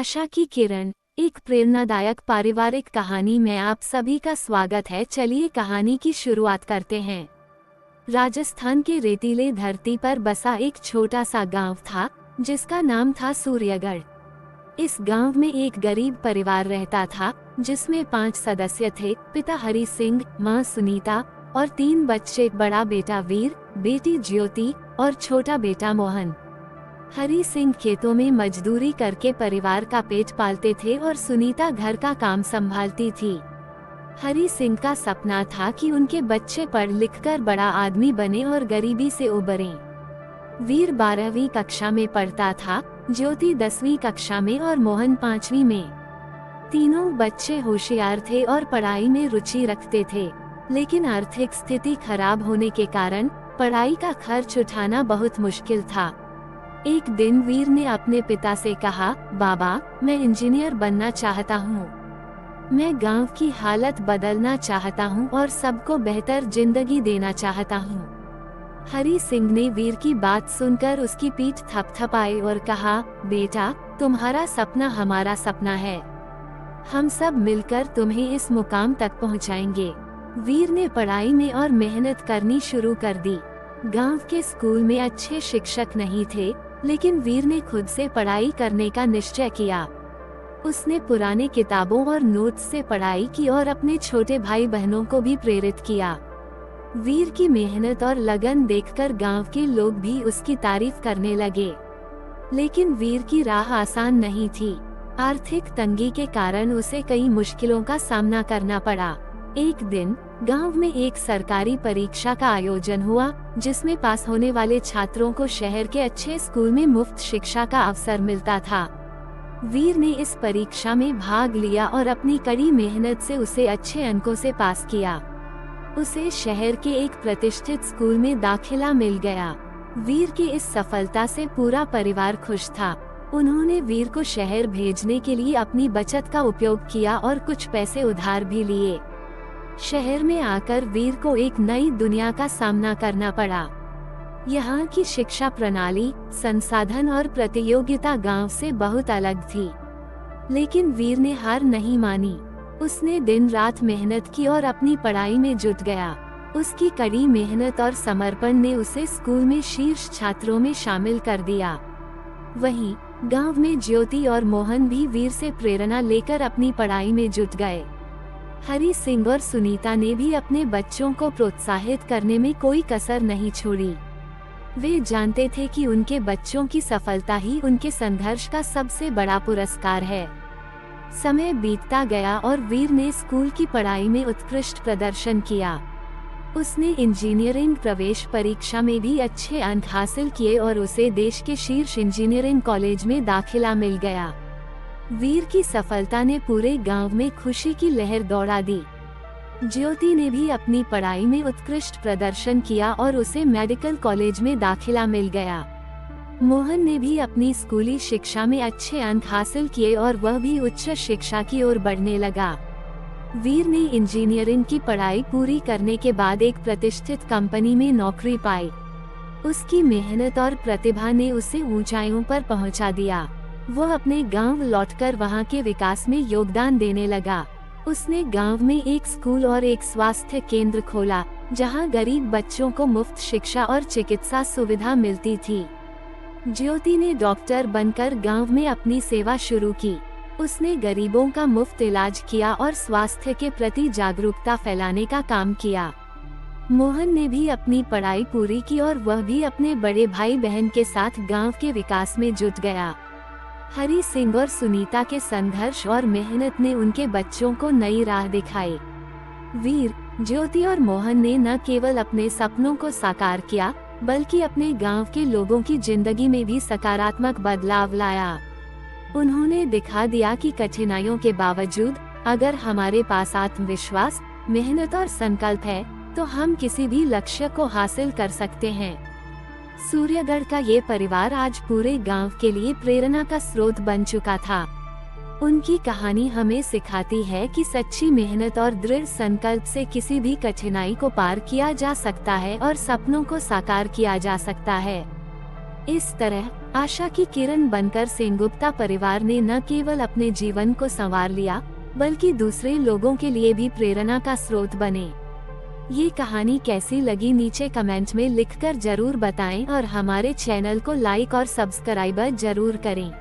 आशा की किरण, एक प्रेरणादायक पारिवारिक कहानी में आप सभी का स्वागत है। चलिए कहानी की शुरुआत करते हैं। राजस्थान के रेतीले धरती पर बसा एक छोटा सा गांव था जिसका नाम था सूर्यगढ़। इस गांव में एक गरीब परिवार रहता था जिसमें 5 सदस्य थे। पिता हरि सिंह, माँ सुनीता और 3 बच्चे, बड़ा बेटा वीर, बेटी ज्योति और छोटा बेटा मोहन। हरि सिंह खेतों में मजदूरी करके परिवार का पेट पालते थे और सुनीता घर का काम संभालती थी। हरि सिंह का सपना था कि उनके बच्चे पढ़ लिखकर बड़ा आदमी बने और गरीबी से उबरें। वीर 12वीं कक्षा में पढ़ता था, ज्योति 10वीं कक्षा में और मोहन 5वीं में। तीनों बच्चे होशियार थे और पढ़ाई में रुचि रखते थे, लेकिन आर्थिक स्थिति खराब होने के कारण पढ़ाई का खर्च उठाना बहुत मुश्किल था। एक दिन वीर ने अपने पिता से कहा, बाबा, मैं इंजीनियर बनना चाहता हूँ। मैं गांव की हालत बदलना चाहता हूँ और सबको बेहतर जिंदगी देना चाहता हूँ। हरि सिंह ने वीर की बात सुनकर उसकी पीठ थपथपाई और कहा, बेटा, तुम्हारा सपना हमारा सपना है। हम सब मिलकर तुम्हें इस मुकाम तक पहुँचाएंगे। वीर ने पढ़ाई में और मेहनत करनी शुरू कर दी। गांव के स्कूल में अच्छे शिक्षक नहीं थे, लेकिन वीर ने खुद से पढ़ाई करने का निश्चय किया। उसने पुराने किताबों और नोट्स से पढ़ाई की और अपने छोटे भाई बहनों को भी प्रेरित किया। वीर की मेहनत और लगन देखकर गांव के लोग भी उसकी तारीफ करने लगे। लेकिन वीर की राह आसान नहीं थी। आर्थिक तंगी के कारण उसे कई मुश्किलों का सामना करना पड़ा। एक दिन गांव में एक सरकारी परीक्षा का आयोजन हुआ, जिसमें पास होने वाले छात्रों को शहर के अच्छे स्कूल में मुफ्त शिक्षा का अवसर मिलता था। वीर ने इस परीक्षा में भाग लिया और अपनी कड़ी मेहनत से उसे अच्छे अंकों से पास किया। उसे शहर के एक प्रतिष्ठित स्कूल में दाखिला मिल गया। वीर की इस सफलता से पूरा परिवार खुश था। उन्होंने वीर को शहर भेजने के लिए अपनी बचत का उपयोग किया और कुछ पैसे उधार भी लिए। शहर में आकर वीर को एक नई दुनिया का सामना करना पड़ा। यहाँ की शिक्षा प्रणाली, संसाधन और प्रतियोगिता गांव से बहुत अलग थी। लेकिन वीर ने हार नहीं मानी। उसने दिन रात मेहनत की और अपनी पढ़ाई में जुट गया। उसकी कड़ी मेहनत और समर्पण ने उसे स्कूल में शीर्ष छात्रों में शामिल कर दिया। वहीं गांव में ज्योति और मोहन भी वीर से प्रेरणा लेकर अपनी पढ़ाई में जुट गए। हरि सिंह और सुनीता ने भी अपने बच्चों को प्रोत्साहित करने में कोई कसर नहीं छोड़ी। वे जानते थे कि उनके बच्चों की सफलता ही उनके संघर्ष का सबसे बड़ा पुरस्कार है। समय बीतता गया और वीर ने स्कूल की पढ़ाई में उत्कृष्ट प्रदर्शन किया। उसने इंजीनियरिंग प्रवेश परीक्षा में भी अच्छे अंक हासिल किए और उसे देश के शीर्ष इंजीनियरिंग कॉलेज में दाखिला मिल गया। वीर की सफलता ने पूरे गांव में खुशी की लहर दौड़ा दी। ज्योति ने भी अपनी पढ़ाई में उत्कृष्ट प्रदर्शन किया और उसे मेडिकल कॉलेज में दाखिला मिल गया। मोहन ने भी अपनी स्कूली शिक्षा में अच्छे अंक हासिल किए और वह भी उच्च शिक्षा की ओर बढ़ने लगा। वीर ने इंजीनियरिंग की पढ़ाई पूरी करने के बाद एक प्रतिष्ठित कंपनी में नौकरी पाई। उसकी मेहनत और प्रतिभा ने उसे ऊंचाइयों पर पहुंचा दिया। वह अपने गांव लौटकर वहां के विकास में योगदान देने लगा। उसने गांव में एक स्कूल और एक स्वास्थ्य केंद्र खोला, जहां गरीब बच्चों को मुफ्त शिक्षा और चिकित्सा सुविधा मिलती थी। ज्योति ने डॉक्टर बनकर गांव में अपनी सेवा शुरू की। उसने गरीबों का मुफ्त इलाज किया और स्वास्थ्य के प्रति जागरूकता फैलाने का काम किया। मोहन ने भी अपनी पढ़ाई पूरी की और वह भी अपने बड़े भाई बहन के साथ गांव के विकास में जुट गया। हरि सिंह और सुनीता के संघर्ष और मेहनत ने उनके बच्चों को नई राह दिखाई। वीर, ज्योति और मोहन ने न केवल अपने सपनों को साकार किया, बल्कि अपने गांव के लोगों की जिंदगी में भी सकारात्मक बदलाव लाया। उन्होंने दिखा दिया कि कठिनाइयों के बावजूद अगर हमारे पास आत्मविश्वास, मेहनत और संकल्प है, तो हम किसी भी लक्ष्य को हासिल कर सकते हैं। सूर्यगढ़ का ये परिवार आज पूरे गांव के लिए प्रेरणा का स्रोत बन चुका था। उनकी कहानी हमें सिखाती है कि सच्ची मेहनत और दृढ़ संकल्प से किसी भी कठिनाई को पार किया जा सकता है और सपनों को साकार किया जा सकता है। इस तरह आशा की किरण बनकर सेनगुप्ता परिवार ने न केवल अपने जीवन को संवार लिया, बल्कि दूसरे लोगों के लिए भी प्रेरणा का स्रोत बने। ये कहानी कैसी लगी नीचे कमेंट में लिखकर जरूर बताएं और हमारे चैनल को लाइक और सब्सक्राइब जरूर करें।